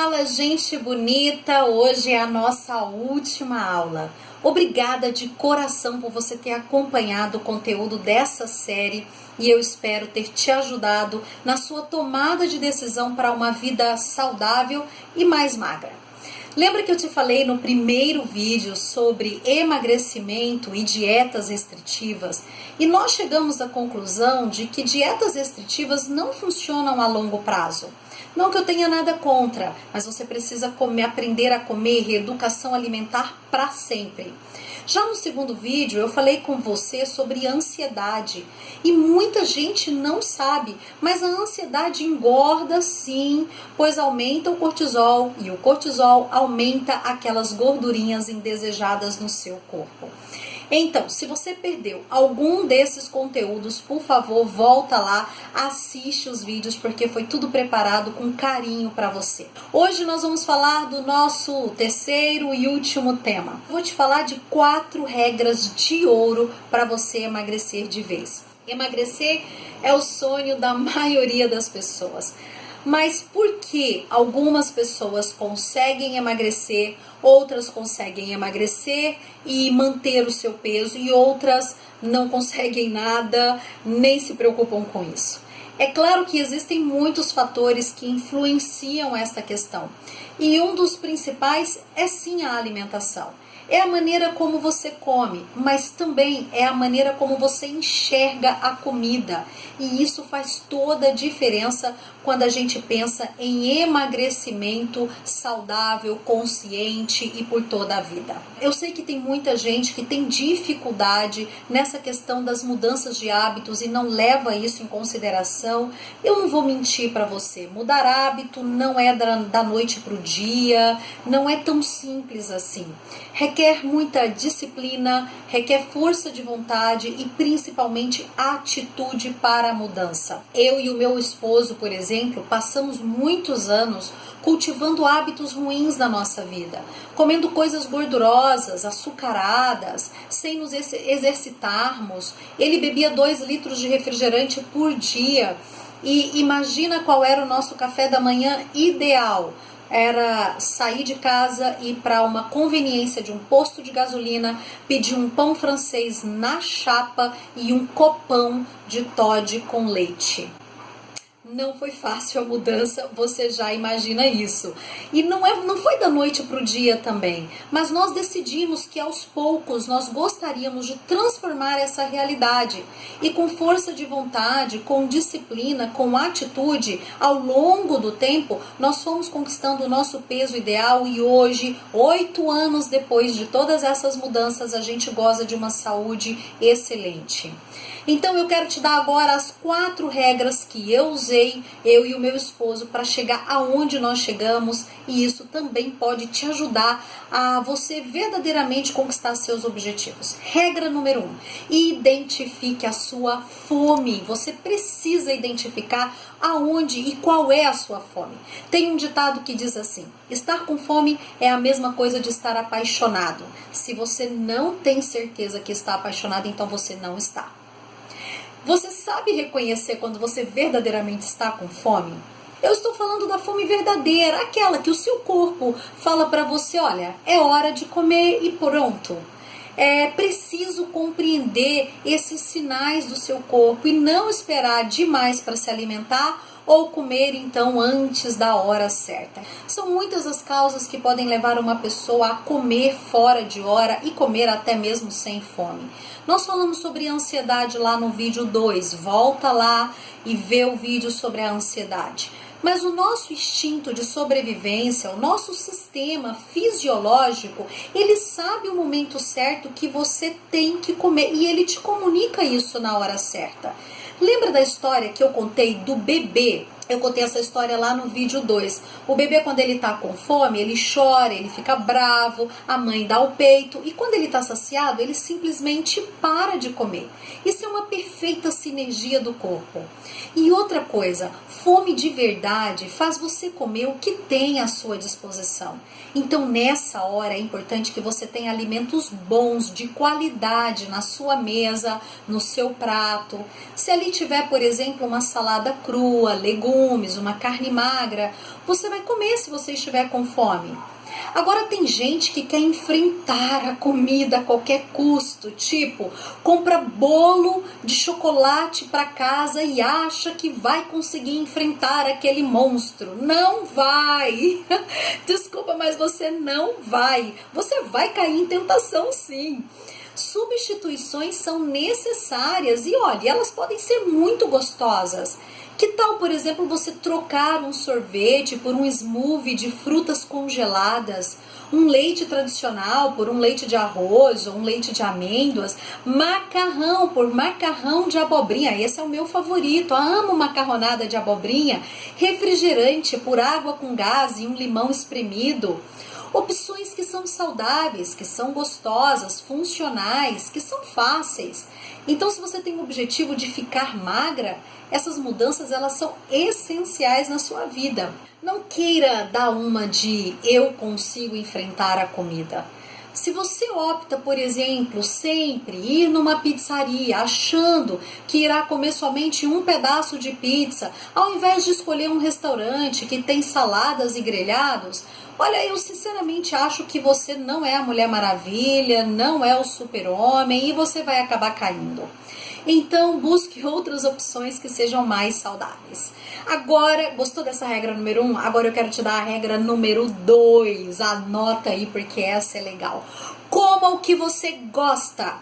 Fala, gente bonita! Hoje é a nossa última aula. Obrigada de coração por você ter acompanhado o conteúdo dessa série e eu espero ter te ajudado na sua tomada de decisão para uma vida saudável e mais magra. Lembra que eu te falei no primeiro vídeo sobre emagrecimento e dietas restritivas? E nós chegamos à conclusão de que dietas restritivas não funcionam a longo prazo. Não que eu tenha nada contra, mas você precisa aprender a comer reeducação alimentar para sempre. Já no segundo vídeo eu falei com você sobre ansiedade e muita gente não sabe, mas a ansiedade engorda sim, pois aumenta o cortisol e o cortisol aumenta aquelas gordurinhas indesejadas no seu corpo. Então, se você perdeu algum desses conteúdos, por favor, volta lá, assiste os vídeos, porque foi tudo preparado com carinho para você. Hoje nós vamos falar do nosso terceiro e último tema. Vou te falar de 4 regras de ouro para você emagrecer de vez. Emagrecer é o sonho da maioria das pessoas. Mas por que algumas pessoas conseguem emagrecer, outras conseguem emagrecer e manter o seu peso e outras não conseguem nada, nem se preocupam com isso? É claro que existem muitos fatores que influenciam esta questão. E um dos principais é sim a alimentação. É a maneira como você come, mas também é a maneira como você enxerga a comida. E isso faz toda a diferença quando a gente pensa em emagrecimento saudável, consciente e por toda a vida. Eu sei que tem muita gente que tem dificuldade nessa questão das mudanças de hábitos e não leva isso em consideração. Eu não vou mentir para você, mudar hábito não é da noite para o dia, não é tão simples assim. Requer muita disciplina, requer força de vontade e principalmente atitude para a mudança. Eu e o meu esposo, por exemplo, passamos muitos anos cultivando hábitos ruins na nossa vida, comendo coisas gordurosas, açucaradas, sem nos exercitarmos. Ele bebia 2 litros de refrigerante por dia e imagina qual era o nosso café da manhã ideal. Era sair de casa e ir para uma conveniência de um posto de gasolina, pedir um pão francês na chapa e um copão de Toddy com leite. Não foi fácil a mudança, você já imagina isso. E não foi da noite para o dia também, mas nós decidimos que aos poucos nós gostaríamos de transformar essa realidade. E com força de vontade, com disciplina, com atitude, ao longo do tempo, nós fomos conquistando o nosso peso ideal e hoje, 8 anos depois de todas essas mudanças, a gente goza de uma saúde excelente. Então eu quero te dar agora as 4 regras que eu usei, eu e o meu esposo, para chegar aonde nós chegamos, e isso também pode te ajudar a você verdadeiramente conquistar seus objetivos. Regra número 1, identifique a sua fome. Você precisa identificar aonde e qual é a sua fome. Tem um ditado que diz assim: estar com fome é a mesma coisa de estar apaixonado. Se você não tem certeza que está apaixonado, então você não está. Você sabe reconhecer quando você verdadeiramente está com fome? Eu estou falando da fome verdadeira, aquela que o seu corpo fala para você: olha, é hora de comer e pronto. É preciso compreender esses sinais do seu corpo e não esperar demais para se alimentar ou comer então antes da hora certa. São muitas as causas que podem levar uma pessoa a comer fora de hora e comer até mesmo sem fome. Nós falamos sobre ansiedade lá no vídeo 2, volta lá e vê o vídeo sobre a ansiedade. Mas o nosso instinto de sobrevivência, o nosso sistema fisiológico, ele sabe o momento certo que você tem que comer e ele te comunica isso na hora certa. Lembra da história que eu contei do bebê? Eu contei essa história lá no vídeo 2. O bebê, quando ele tá com fome, ele chora, ele fica bravo, a mãe dá o peito e quando ele tá saciado, ele simplesmente para de comer. Isso é uma perfeita sinergia do corpo. E outra coisa, fome de verdade faz você comer o que tem à sua disposição. Então, nessa hora, é importante que você tenha alimentos bons, de qualidade na sua mesa, no seu prato. Se ali tiver, por exemplo, uma salada crua, legumes, legumes, uma carne magra, você vai comer se você estiver com fome. Agora tem gente que quer enfrentar a comida a qualquer custo, tipo, compra bolo de chocolate para casa e acha que vai conseguir enfrentar aquele monstro. Não vai! Desculpa, mas você não vai. Você vai cair em tentação, sim. Substituições são necessárias e olha, elas podem ser muito gostosas. Que tal, por exemplo, você trocar um sorvete por um smoothie de frutas congeladas, um leite tradicional por um leite de arroz ou um leite de amêndoas, macarrão por macarrão de abobrinha, esse é o meu favorito, eu amo macarronada de abobrinha, refrigerante por água com gás e um limão espremido. Opções que são saudáveis, que são gostosas, funcionais, que são fáceis. Então, se você tem o objetivo de ficar magra, essas mudanças elas são essenciais na sua vida. Não queira dar uma de eu consigo enfrentar a comida. Se você opta, por exemplo, sempre ir numa pizzaria achando que irá comer somente um pedaço de pizza, ao invés de escolher um restaurante que tem saladas e grelhados, olha, eu sinceramente acho que você não é a Mulher Maravilha, não é o Super-Homem e você vai acabar caindo. Então, busque outras opções que sejam mais saudáveis. Agora, gostou dessa regra número 1? Agora eu quero te dar a regra número 2. Anota aí, porque essa é legal. Coma o que você gosta,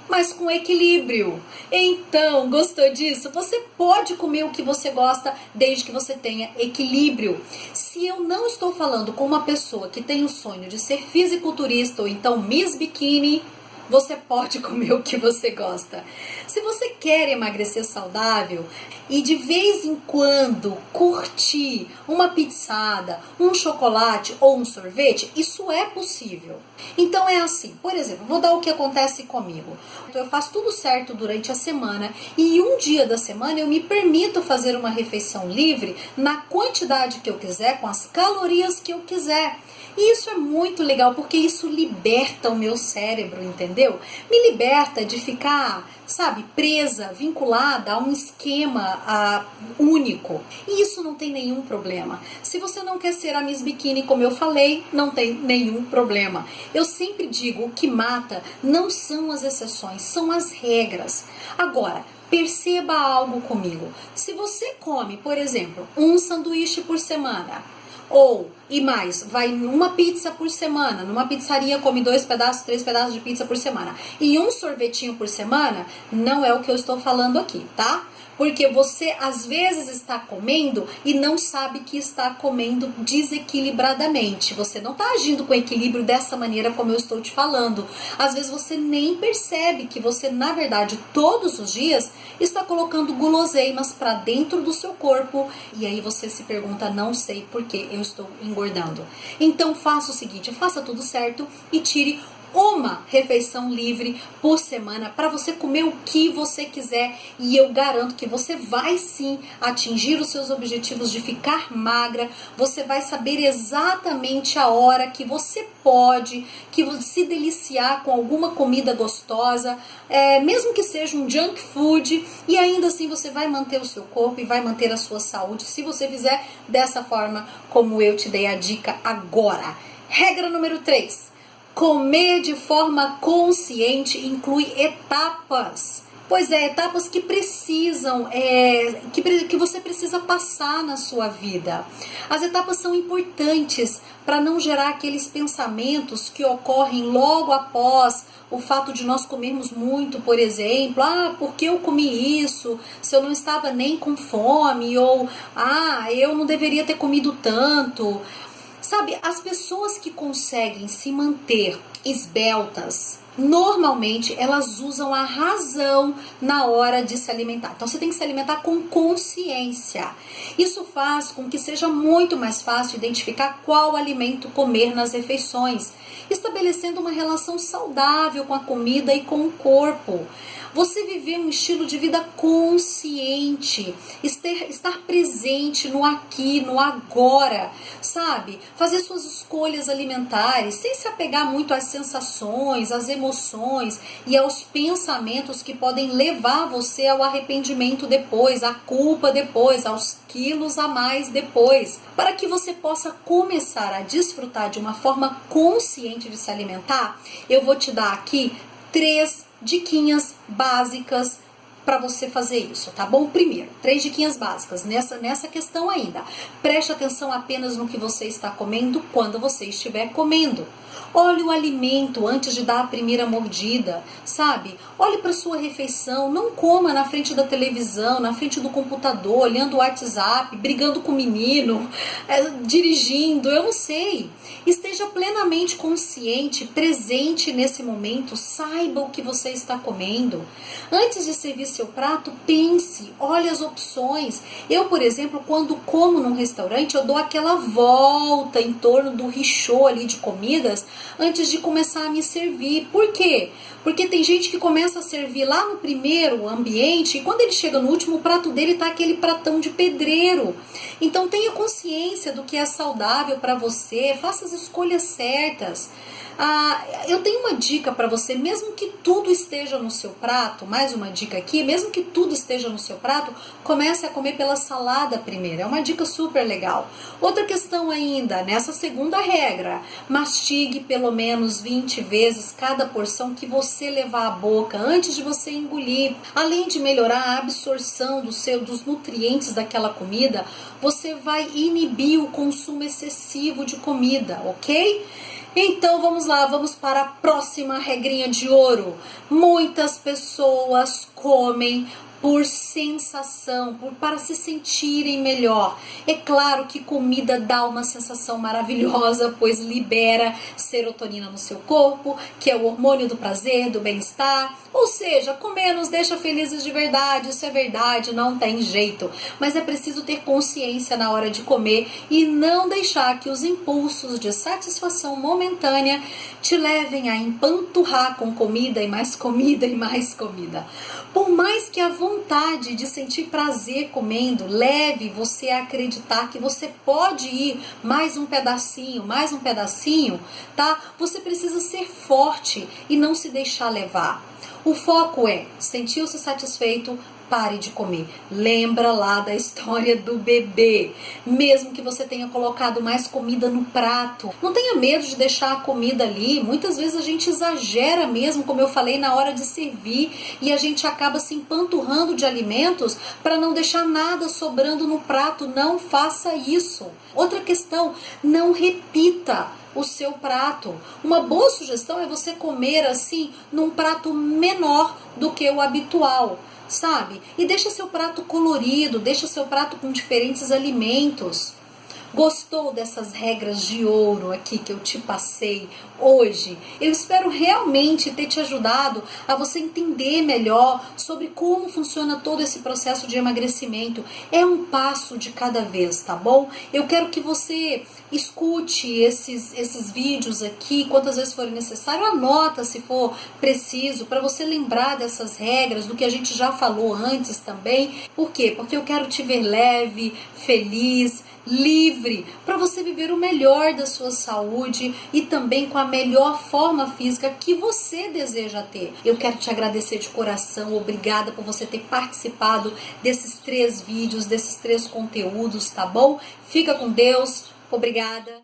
mas com equilíbrio. Então, gostou disso? Você pode comer o que você gosta, desde que você tenha equilíbrio. Se eu não estou falando com uma pessoa que tem o sonho de ser fisiculturista ou então Miss Bikini, você pode comer o que você gosta. Se você quer emagrecer saudável e de vez em quando curtir uma pizzada, um chocolate ou um sorvete, isso é possível. Então é assim, por exemplo, vou dar o que acontece comigo. Eu faço tudo certo durante a semana e um dia da semana eu me permito fazer uma refeição livre na quantidade que eu quiser, com as calorias que eu quiser. E isso é muito legal, porque isso liberta o meu cérebro, entendeu? Me liberta de ficar, sabe, presa, vinculada a um esquema único. E isso não tem nenhum problema. Se você não quer ser a Miss Bikini, como eu falei, não tem nenhum problema. Eu sempre digo, o que mata não são as exceções, são as regras. Agora, perceba algo comigo. Se você come, por exemplo, um sanduíche por semana, ou, e mais, vai numa pizza por semana, numa pizzaria come 2 pedaços, 3 pedaços de pizza por semana, e um sorvetinho por semana, não é o que eu estou falando aqui, tá? Porque você às vezes está comendo e não sabe que está comendo desequilibradamente. Você não está agindo com equilíbrio dessa maneira como eu estou te falando. Às vezes você nem percebe que você, na verdade, todos os dias está colocando guloseimas para dentro do seu corpo. E aí você se pergunta, não sei por que eu estou engordando. Então faça o seguinte, faça tudo certo e tire uma refeição livre por semana para você comer o que você quiser e eu garanto que você vai sim atingir os seus objetivos de ficar magra. Você vai saber exatamente a hora que você pode se deliciar com alguma comida gostosa, mesmo que seja um junk food, e ainda assim você vai manter o seu corpo e vai manter a sua saúde se você fizer dessa forma como eu te dei a dica agora. Regra número 3. Comer de forma consciente inclui etapas. Pois é, etapas que precisam, que você precisa passar na sua vida. As etapas são importantes para não gerar aqueles pensamentos que ocorrem logo após o fato de nós comermos muito, por exemplo. Por que eu comi isso? Se eu não estava nem com fome, ou eu não deveria ter comido tanto. Sabe, as pessoas que conseguem se manter esbeltas, normalmente elas usam a razão na hora de se alimentar. Então você tem que se alimentar com consciência. Isso faz com que seja muito mais fácil identificar qual alimento comer nas refeições, estabelecendo uma relação saudável com a comida e com o corpo. Você viver um estilo de vida consciente, estar presente no aqui, no agora, sabe? Fazer suas escolhas alimentares, sem se apegar muito às sensações, às emoções e aos pensamentos que podem levar você ao arrependimento depois, à culpa depois, aos quilos a mais depois. Para que você possa começar a desfrutar de uma forma consciente de se alimentar, eu vou te dar aqui 3 diquinhas básicas para você fazer isso, tá bom? Primeiro, 3 diquinhas básicas nessa questão ainda. Preste atenção apenas no que você está comendo quando você estiver comendo. Olhe o alimento antes de dar a primeira mordida, sabe? Olhe para sua refeição, não coma na frente da televisão, na frente do computador, olhando o WhatsApp, brigando com o menino, dirigindo, eu não sei. Esteja plenamente consciente, presente nesse momento, saiba o que você está comendo. Antes de servir seu prato, pense, olhe as opções. Eu, por exemplo, quando como num restaurante, eu dou aquela volta em torno do richô ali de comidas antes de começar a me servir. Por quê? Porque tem gente que começa a servir lá no primeiro ambiente e quando ele chega no último, o prato dele tá aquele pratão de pedreiro. Então tenha consciência do que é saudável para você, faça as escolhas certas. Eu tenho uma dica para você, mesmo que tudo esteja no seu prato, mais uma dica aqui, mesmo que tudo esteja no seu prato, comece a comer pela salada primeiro, é uma dica super legal. Outra questão ainda, nessa segunda regra, mastigue pelo menos 20 vezes cada porção que você levar à boca, antes de você engolir. Além de melhorar a absorção dos nutrientes daquela comida, você vai inibir o consumo excessivo de comida, ok? Então vamos lá, vamos para a próxima regrinha de ouro. Muitas pessoas comem por sensação, para se sentirem melhor. É claro que comida dá uma sensação maravilhosa, pois libera serotonina no seu corpo, que é o hormônio do prazer, do bem-estar. Ou seja, comer nos deixa felizes de verdade, isso é verdade, não tem jeito. Mas é preciso ter consciência na hora de comer e não deixar que os impulsos de satisfação momentânea te levem a empanturrar com comida e mais comida e mais comida. Por mais que a vontade de sentir prazer comendo leve você a acreditar que você pode ir mais um pedacinho, tá? Você precisa ser forte e não se deixar levar. O foco é, sentiu-se satisfeito, pare de comer. Lembra lá da história do bebê. Mesmo que você tenha colocado mais comida no prato, não tenha medo de deixar a comida ali. Muitas vezes a gente exagera mesmo, como eu falei, na hora de servir, e a gente acaba se empanturrando de alimentos para não deixar nada sobrando no prato. Não faça isso. Outra questão, não repita o seu prato. Uma boa sugestão é você comer assim num prato menor do que o habitual, sabe? E deixa seu prato colorido, deixa seu prato com diferentes alimentos. Gostou dessas regras de ouro aqui que eu te passei hoje? Eu espero realmente ter te ajudado a você entender melhor sobre como funciona todo esse processo de emagrecimento. É um passo de cada vez, tá bom? Eu quero que você escute esses vídeos aqui, quantas vezes for necessário, anota se for preciso, para você lembrar dessas regras, do que a gente já falou antes também. Por quê? Porque eu quero te ver leve, feliz, livre, para você viver o melhor da sua saúde e também com a melhor forma física que você deseja ter. Eu quero te agradecer de coração, obrigada por você ter participado desses 3 vídeos, desses 3 conteúdos, tá bom? Fica com Deus, obrigada.